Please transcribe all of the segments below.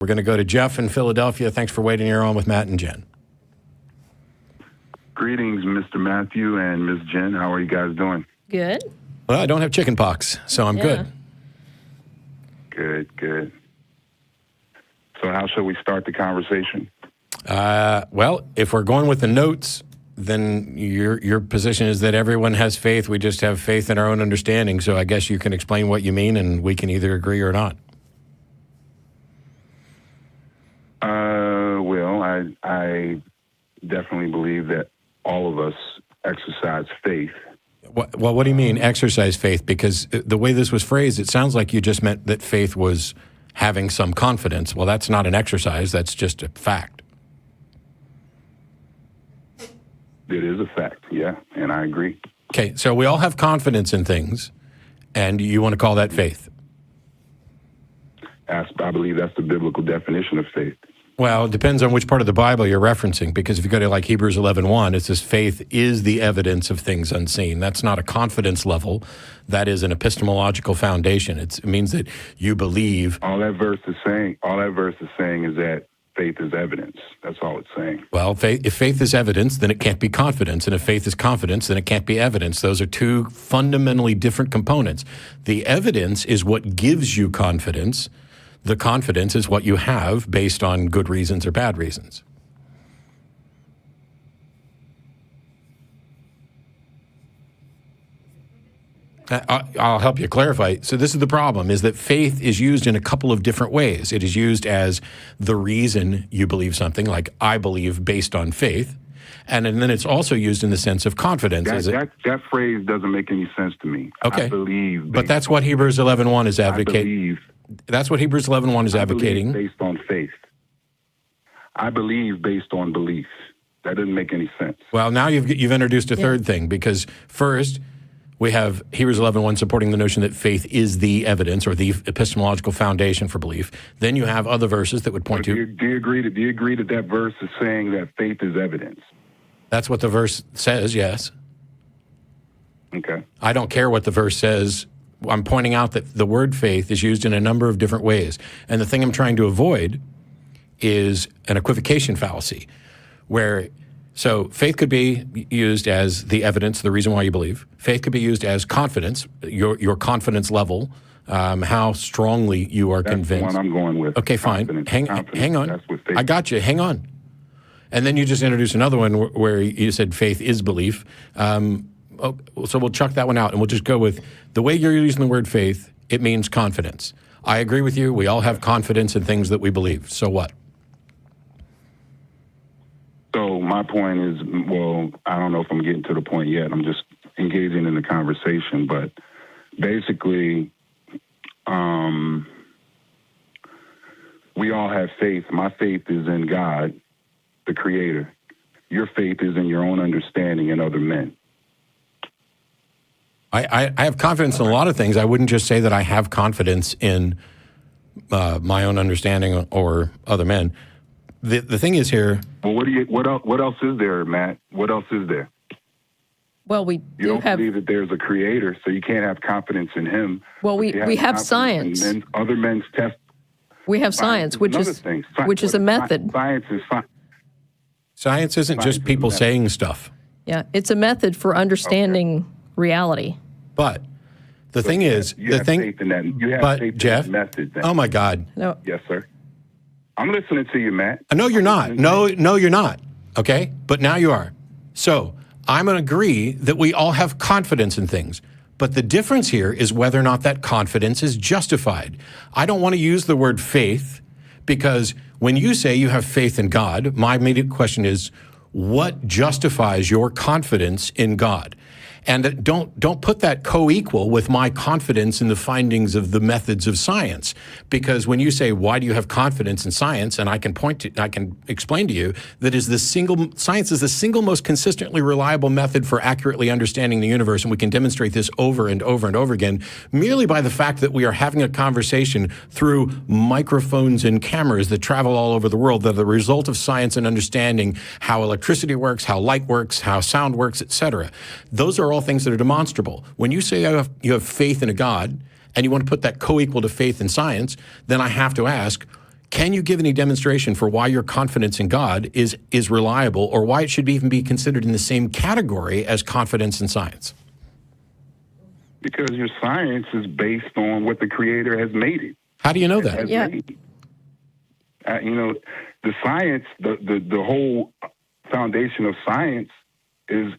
We're going to go to Jeff in Philadelphia. Thanks for waiting here on with Matt and Jen. Greetings, Mr. Matthew and Ms. Jen. How are you guys doing? Good. Well, I don't have chicken pox, so I'm good. Good. So how shall we start the conversation? Well, if we're going with the notes, then your position is that everyone has faith. We just have faith in our own understanding. So I guess you can explain what you mean, and we can either agree or not. Well, I definitely believe that all of us exercise faith. Well, what do you mean exercise faith? Because the way this was phrased, it sounds like you just meant that faith was having some confidence. Well, that's not an exercise. That's just a fact. It is a fact, yeah, and I agree. Okay, so we all have confidence in things, and you want to call that faith? I believe that's the biblical definition of faith. Well, it depends on which part of the Bible you're referencing, because if you go to like Hebrews 11:1, it says faith is the evidence of things unseen. That's not a confidence level. That is an epistemological foundation. It means that you believe. All that verse is saying is that faith is evidence. That's all it's saying. Well, if faith is evidence, then it can't be confidence. And if faith is confidence, then it can't be evidence. Those are two fundamentally different components. The evidence is what gives you confidence. The confidence is what you have based on good reasons or bad reasons. I'll help you clarify. So this is the problem, is that faith is used in a couple of different ways. It is used as the reason you believe something, like I believe based on faith. And then it's also used in the sense of confidence. That phrase doesn't make any sense to me. Okay. I believe. But that's what Hebrews 11:1 is advocating. That's what Hebrews 11:1 is advocating. Based on faith. I believe based on belief. That doesn't make any sense. Well, now you've introduced a third thing, because first we have Hebrews 11:1 supporting the notion that faith is the evidence or the epistemological foundation for belief. Then you have other verses that would point to. Do you agree that verse is saying that faith is evidence? That's what the verse says, yes. Okay. I don't care what the verse says. I'm pointing out that the word faith is used in a number of different ways. And the thing I'm trying to avoid is an equivocation fallacy, so faith could be used as the evidence, the reason why you believe. Faith could be used as confidence, your confidence level, how strongly you are convinced. That's the one I'm going with. Okay, fine. Hang on. That's what faith I got you. Hang on. And then you just introduced another one where you said faith is belief. So we'll chuck that one out, and we'll just go with the way you're using the word faith. It means confidence. I agree with you. We all have confidence in things that we believe. So what? So my point is, well, I don't know if I'm getting to the point yet. I'm just engaging in the conversation. But basically, we all have faith. My faith is in God, the Creator. Your faith is in your own understanding and other men. I have confidence in a lot of things. I wouldn't just say that I have confidence in my own understanding or other men. The thing is here. Well, what else is there, Matt? What else is there? Well, we You don't believe that there's a creator, so you can't have confidence in him. Well, we have science. And other men's test. We have science, which is a method. Science is fine. Science isn't just people saying stuff. Yeah, it's a method for understanding reality. But the thing is, you have faith in that. You have faith Jeff, in that method. Then. Oh my God. No. Yes, sir. I'm listening to you, Matt. No, you're not. No, you're not. Okay? But now you are. So I'm going to agree that we all have confidence in things. But the difference here is whether or not that confidence is justified. I don't want to use the word faith because when you say you have faith in God, my immediate question is, what justifies your confidence in God? And don't put that co-equal with my confidence in the findings of the methods of science. Because when you say, why do you have confidence in science? And I can explain to you that science is the single most consistently reliable method for accurately understanding the universe. And we can demonstrate this over and over and over again, merely by the fact that we are having a conversation through microphones and cameras that travel all over the world, that are the result of science and understanding how electricity works, how light works, how sound works, etc. Those are all things that are demonstrable. When you say you have faith in a God and you want to put that co-equal to faith in science, then I have to ask, Can you give any demonstration for why your confidence in God is reliable, or why it should even be considered in the same category as confidence in science? Because your science is based on what the Creator has made it. How do you know that? Has Yeah. made. The science, the whole foundation of science is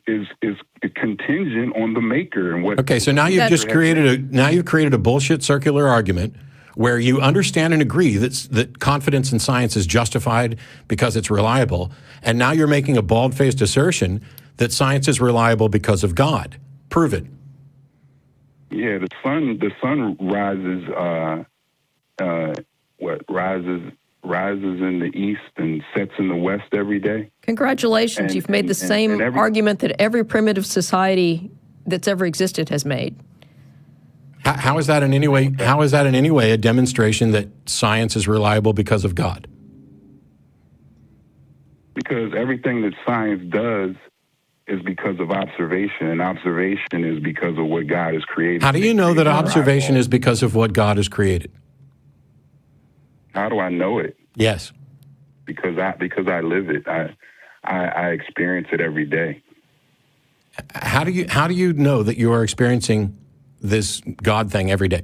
contingent on the Maker and what. Okay, so now you've just created a bullshit circular argument where you understand and agree that confidence in science is justified because it's reliable, and now you're making a bald-faced assertion that science is reliable because of God. Prove it. Yeah, the sun rises in the east and sets in the west every day. Congratulations, you've made the same argument that every primitive society that's ever existed has made. How is that in any way? How is that in any way a demonstration that science is reliable because of God? Because everything that science does is because of observation, and observation is because of what God has created. How do you know that observation is because of what God has created? How do I know it? Yes. Because I live it. I experience it every day. How do you know that you are experiencing this God thing every day?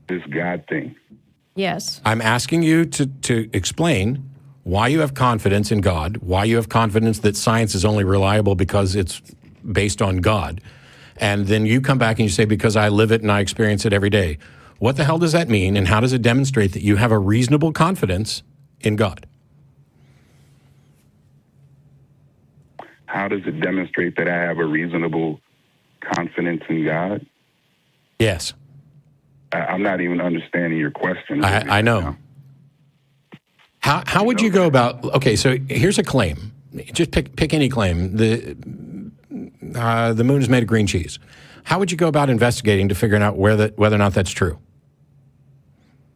This God thing. Yes. I'm asking you to explain why you have confidence in God, why you have confidence that science is only reliable because it's based on God. And then you come back and you say, because I live it and I experience it every day. What the hell does that mean? And how does it demonstrate that you have a reasonable confidence in God? How does it demonstrate that I have a reasonable confidence in God? Yes. I'm not even understanding your question. I know. How would you go about, okay, so here's a claim. Just pick any claim. The moon is made of green cheese. How would you go about investigating to figure out whether or not that's true?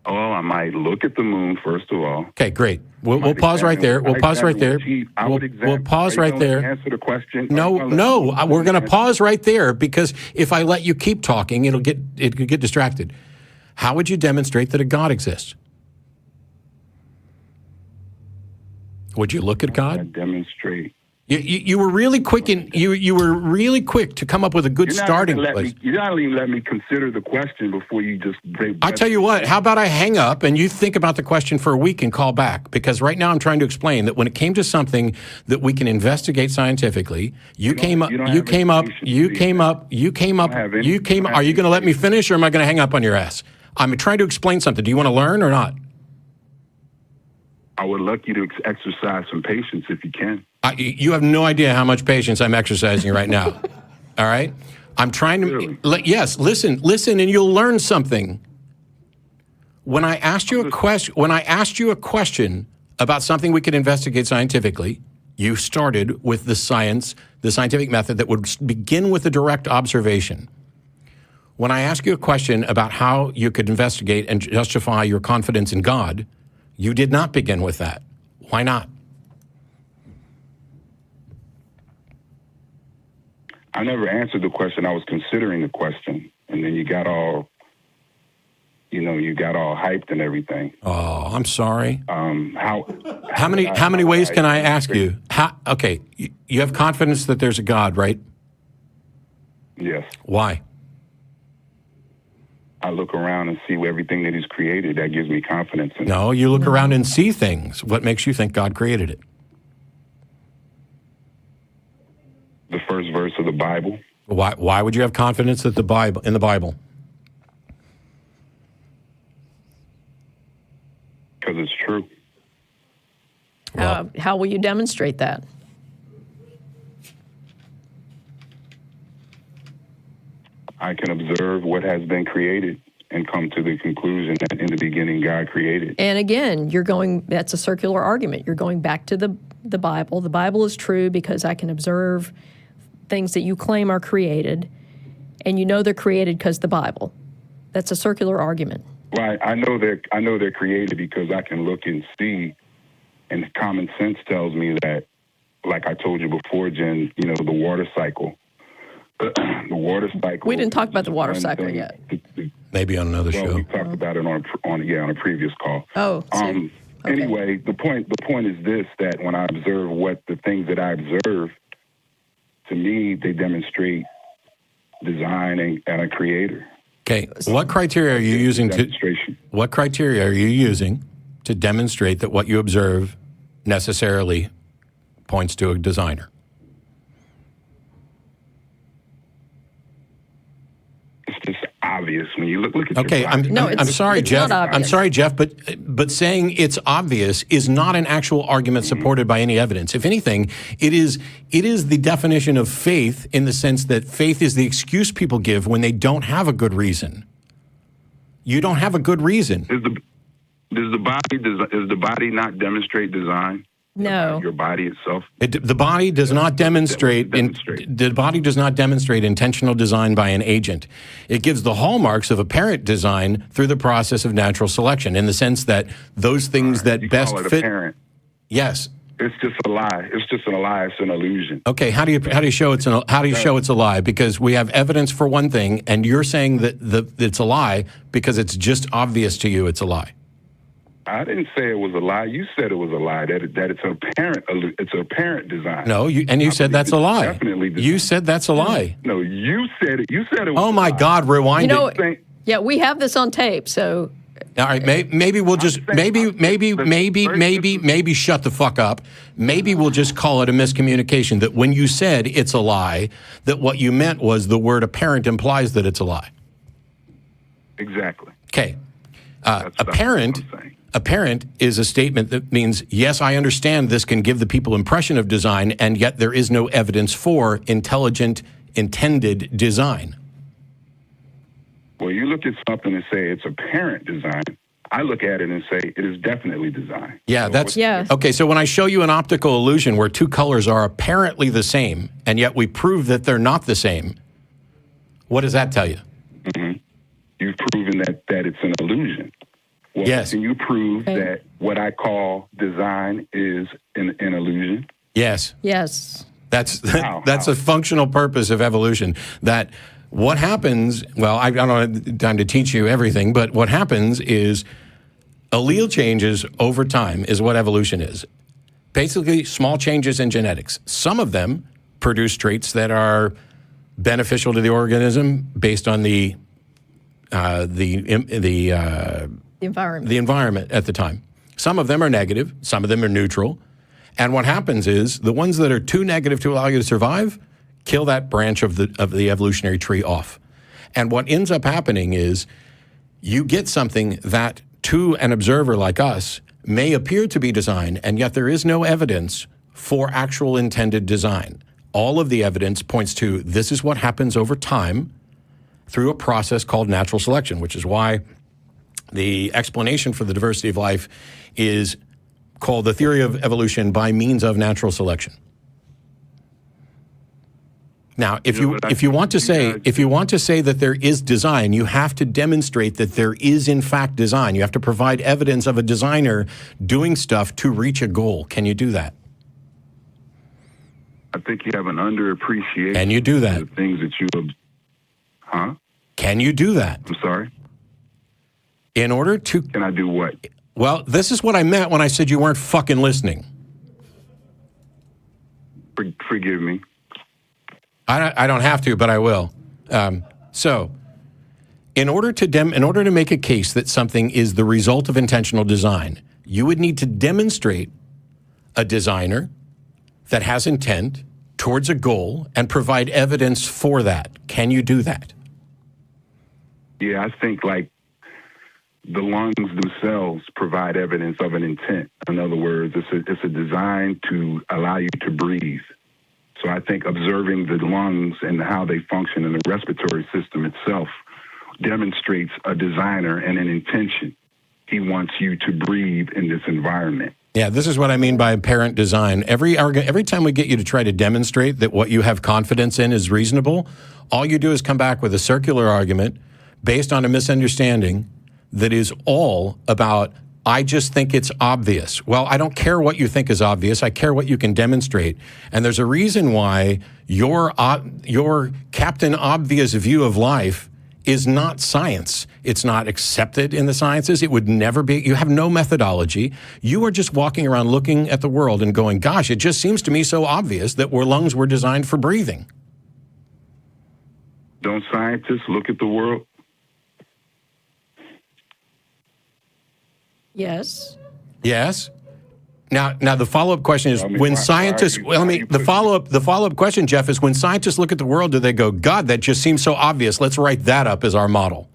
Oh, I might look at the moon, first of all. Okay, great. We'll pause right there. We'll pause right there. We'll pause right there. Answer the question. No, we're going to pause right there, because if I let you keep talking, it could get distracted. How would you demonstrate that a God exists? Would you look at God? Demonstrate. You were really quick you were really quick to come up with a good starting place. You're not even let me consider the question before you just. I tell you what. How about I hang up and you think about the question for a week and call back? Because right now I'm trying to explain that when it came to something that we can investigate scientifically, Are you going to let me finish, or am I going to hang up on your ass? I'm trying to explain something. Do you want to learn or not? I would like you to exercise some patience if you can. You have no idea how much patience I'm exercising right now. All right? I'm trying to... Yes, listen, and you'll learn something. When I asked you a question about something we could investigate scientifically, you started with the scientific method that would begin with a direct observation. When I asked you a question about how you could investigate and justify your confidence in God, you did not begin with that. Why not? I never answered the question. I was considering the question, and then you got all hyped and everything. Oh, I'm sorry. How many ways can I ask you? Okay, you have confidence that there's a God, right? Yes. Why? I look around and see everything that He's created. That gives me confidence. No, you look around and see things. What makes you think God created it? The first verse of the Bible. Why would you have confidence that in the Bible? Because it's true. How will you demonstrate that? I can observe what has been created and come to the conclusion that in the beginning God created. And again, that's a circular argument. You're going back to the Bible. The Bible is true because I can observe things that you claim are created, and you know they're created because the Bible. That's a circular argument. Well, I know they're created because I can look and see, and common sense tells me that, like I told you before, Jen, the water cycle. The water cycle. We didn't talk about the water one cycle thing. yet. Maybe on another show. We talked about it on a previous call. Oh, okay. Anyway, the point is this: that when I observe the things that I observe, to me, they demonstrate design and a creator. Okay, what criteria are you using What criteria are you using to demonstrate that what you observe necessarily points to a designer? It's just obvious when you look at. Okay, your I'm sorry, it's Jeff. not obvious. I'm sorry, Jeff, but saying it's obvious is not an actual argument supported by any evidence. If anything, it is the definition of faith in the sense that faith is the excuse people give when they don't have a good reason. You don't have a good reason. Does the body not demonstrate design? No. Your body itself. The body does not demonstrate. The body does not demonstrate intentional design by an agent. It gives the hallmarks of apparent design through the process of natural selection, in the sense that those things that you best call it fit. Apparent. Yes. It's just a lie. It's just a lie. It's an illusion. Okay. How do you show it's a lie? Because we have evidence for one thing, and you're saying that it's a lie because it's just obvious to you it's a lie. I didn't say it was a lie. You said it was a lie. That it's an apparent design. No, you said that's a lie. Definitely design. You said that's a lie. No, you said it. You said it was. Oh my God! Rewind it. Yeah, we have this on tape, so. All right, maybe we'll just maybe shut the fuck up. Maybe we'll just call it a miscommunication. That when you said it's a lie, that what you meant was the word apparent implies that it's a lie. Exactly. Okay. That's Apparent. what I'm saying. Apparent is a statement that means, yes, I understand this can give the people impression of design, and yet there is no evidence for intelligent, intended design. Well, you look at something and say it's apparent design. I look at it and say it is definitely design. Yeah, Yeah. Okay, so when I show you an optical illusion where two colors are apparently the same, and yet we prove that they're not the same, what does that tell you? Mm-hmm. You've proven that it's an illusion. Well, Yes. Can you prove that what I call design is an illusion? Yes. Yes. That's How? a functional purpose of evolution. That what happens, well, I don't have time to teach you everything, but what happens is allele changes over time is what evolution is. Basically, small changes in genetics. Some of them produce traits that are beneficial to the organism based on the environment at the time. Some of them are negative, some of them are neutral. And what happens is the ones that are too negative to allow you to survive kill that branch of the evolutionary tree off. And what ends up happening is you get something that to an observer like us may appear to be design, and yet there is no evidence for actual intended design. All of the evidence points to this is what happens over time through a process called natural selection, which is why the explanation for the diversity of life is called the theory of evolution by means of natural selection. Now, if you want to say that there is design, you have to demonstrate that there is in fact design. You have to provide evidence of a designer doing stuff to reach a goal. Can you do that? I think you have an underappreciation. Can you do that? Of the things that you, huh? Can you do that? I'm sorry. In order to, Can I do what? well, this is what I meant when I said you weren't fucking listening. Forgive me. I don't have to, but I will. So, in order to make a case that something is the result of intentional design, you would need to demonstrate a designer that has intent towards a goal and provide evidence for that. Can you do that? Yeah, I think like the lungs themselves provide evidence of an intent. In other words, it's a design to allow you to breathe. So I think observing the lungs and how they function in the respiratory system itself demonstrates a designer and an intention. He wants you to breathe in this environment. Yeah, this is what I mean by apparent design. Every time we get you to try to demonstrate that what you have confidence in is reasonable, all you do is come back with a circular argument based on a misunderstanding that is all about I just think it's obvious. Well, I don't care what you think is obvious. I care what you can demonstrate. And there's a reason why your Captain Obvious view of life is not science. It's not accepted in the sciences. It would never be. You have no methodology. You are just walking around looking at the world and going, gosh, it just seems to me so obvious that our lungs were designed for breathing. Don't scientists look at the world? Yes. Yes. Now the follow-up question is, the follow-up question, Jeff, is when scientists look at the world, do they go, God, that just seems so obvious. Let's write that up as our model.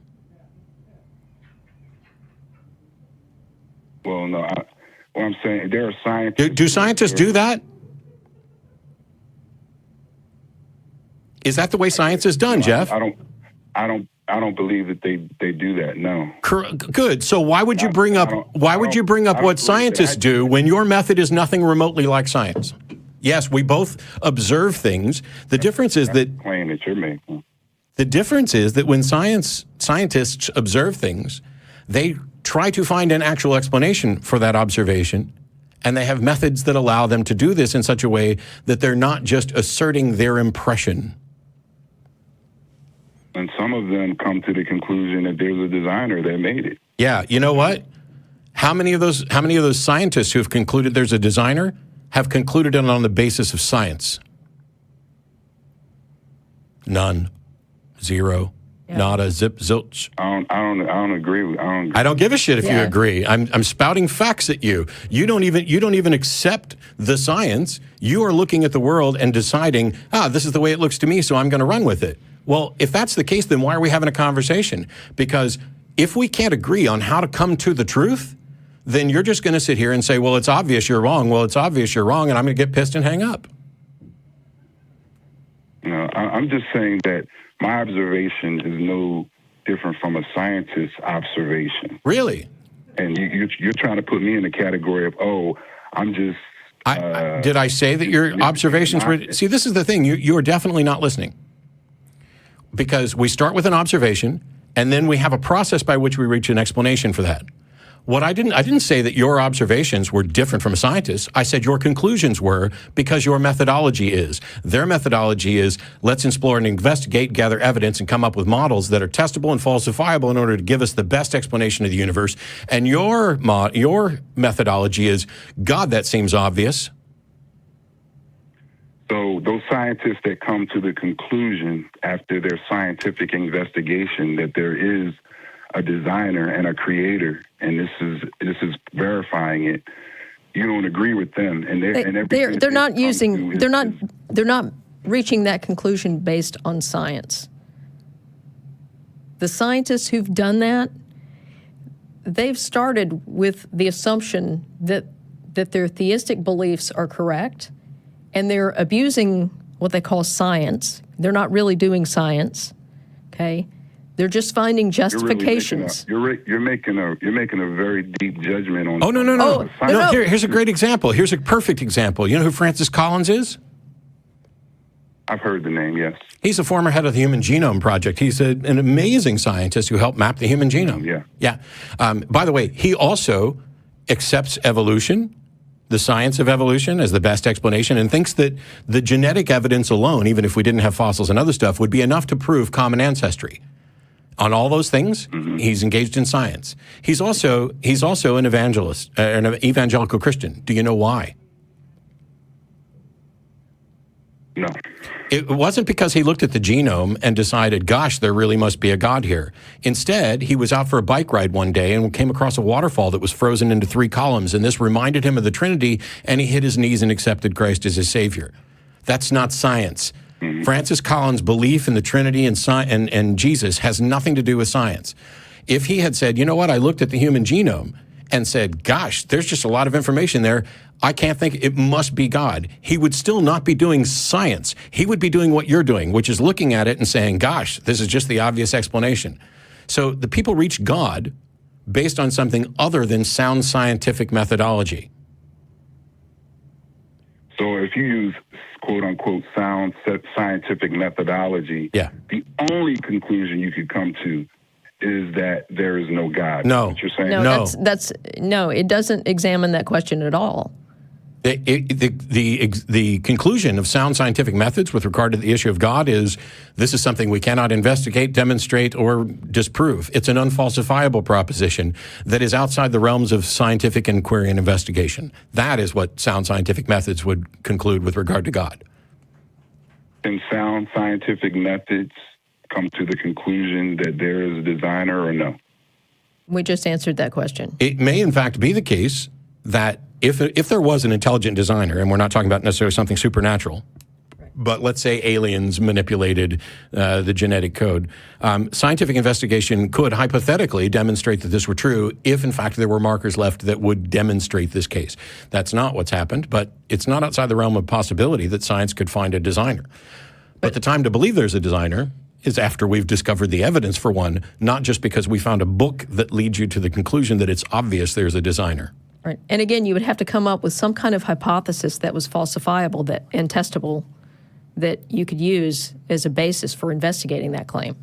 Well, no. What I'm saying, there are scientists. Do scientists do that? Is that the way science is done, Jeff? I don't believe that they do that. No. Good. So why would you bring up what scientists do when your method is nothing remotely like science? Yes, we both observe things. The difference is that claim that you're making. The difference is that when scientists observe things, they try to find an actual explanation for that observation, and they have methods that allow them to do this in such a way that they're not just asserting their impression. And some of them come to the conclusion that there's a designer that made it. Yeah, you know what? How many of those scientists who have concluded there's a designer have concluded it on the basis of science? None. Zero. Yeah. Nada. Zip. Zilch. I don't agree. I don't give a shit if you agree. I'm spouting facts at you. You don't even accept the science. You are looking at the world and deciding, this is the way it looks to me, so I'm going to run with it. Well, if that's the case, then why are we having a conversation? Because if we can't agree on how to come to the truth, then you're just going to sit here and say, well, it's obvious you're wrong. Well, it's obvious you're wrong, and I'm going to get pissed and hang up. No, I'm just saying that my observation is no different from a scientist's observation. Really? And you're trying to put me in the category of, I'm just... did I say that your observations were... See, this is the thing. You are definitely not listening. Because we start with an observation, and then we have a process by which we reach an explanation for that. I didn't say that your observations were different from a scientist. I said your conclusions were because your methodology is. Their methodology is, let's explore and investigate, gather evidence, and come up with models that are testable and falsifiable in order to give us the best explanation of the universe. And your methodology is, God, that seems obvious. So those scientists that come to the conclusion after their scientific investigation that there is a designer and a creator, and this is verifying it, you don't agree with them, and they're not reaching that conclusion based on science. The scientists who've done that, they've started with the assumption that their theistic beliefs are correct, and they're abusing what they call science. They're not really doing science, okay? They're just finding justifications. You're making a very deep judgment on. Oh, no. Here's a great example. Here's a perfect example. You know who Francis Collins is? I've heard the name, yes. He's a former head of the Human Genome Project. He's an amazing scientist who helped map the human genome. Yeah. By the way, he also accepts evolution, the science of evolution, as the best explanation, and thinks that the genetic evidence alone, even if we didn't have fossils and other stuff, would be enough to prove common ancestry. On all those things, he's engaged in science. He's also an evangelist, an evangelical Christian. Do you know why? No. It wasn't because he looked at the genome and decided, gosh, there really must be a God here. Instead, he was out for a bike ride one day and came across a waterfall that was frozen into 3 columns, and this reminded him of the Trinity, and he hit his knees and accepted Christ as his Savior. That's not science. Francis Collins' belief in the Trinity and Jesus has nothing to do with science. If he had said, you know what, I looked at the human genome and said, gosh, there's just a lot of information there, I can't think, it must be God, he would still not be doing science. He would be doing what you're doing, which is looking at it and saying, gosh, this is just the obvious explanation. So the people reach God based on something other than sound scientific methodology. So if you use quote-unquote sound scientific methodology, the only conclusion you could come to is that there is no God. No. What you're saying? No, No. that's no. It doesn't examine that question at all. The conclusion of sound scientific methods with regard to the issue of God is this is something we cannot investigate, demonstrate, or disprove. It's an unfalsifiable proposition that is outside the realms of scientific inquiry and investigation. That is what sound scientific methods would conclude with regard to God. Can sound scientific methods come to the conclusion that there is a designer or no? We just answered that question. It may, in fact, be the case that if there was an intelligent designer, and we're not talking about necessarily something supernatural, but let's say aliens manipulated the genetic code, scientific investigation could hypothetically demonstrate that this were true if, in fact, there were markers left that would demonstrate this case. That's not what's happened, but it's not outside the realm of possibility that science could find a designer. But the time to believe there's a designer is after we've discovered the evidence for one, not just because we found a book that leads you to the conclusion that it's obvious there's a designer. Right. And again, you would have to come up with some kind of hypothesis that was falsifiable and testable that you could use as a basis for investigating that claim.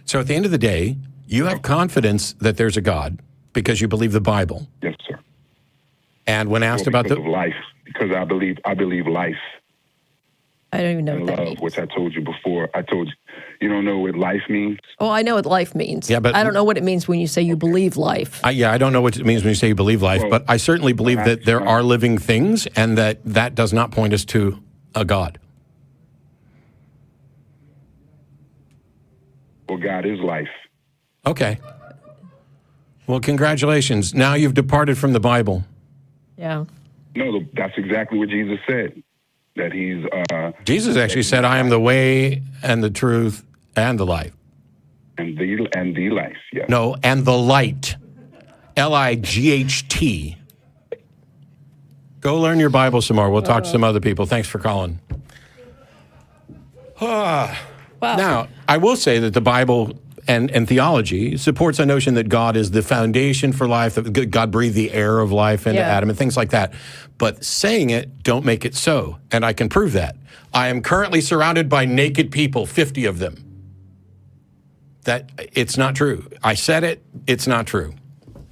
So at the end of the day, you have confidence that there's a God because you believe the Bible. Yes, sir. And when asked about Because of life, because I believe life I don't even know and what that love, means. which I told you before. I told you, you don't know what life means? Oh, I know what life means. Yeah, but I don't know what it means when you say you believe life. I don't know what it means when you say you believe life, but I certainly believe that there are living things and that does not point us to a God. Well, God is life. Okay. Well, congratulations. Now you've departed from the Bible. Yeah. No, that's exactly what Jesus said. That he's Jesus actually said, I am the way and the truth and the life. and the life. Yes. No, and the light. Light. Go learn your Bible some more. We'll talk to some other people. Thanks for calling. Wow. Now, I will say that the Bible and theology supports a notion that God is the foundation for life, that God breathed the air of life into Adam and things like that. But saying it, don't make it so. And I can prove that. I am currently surrounded by naked people, 50 of them. That it's not true. I said it, it's not true.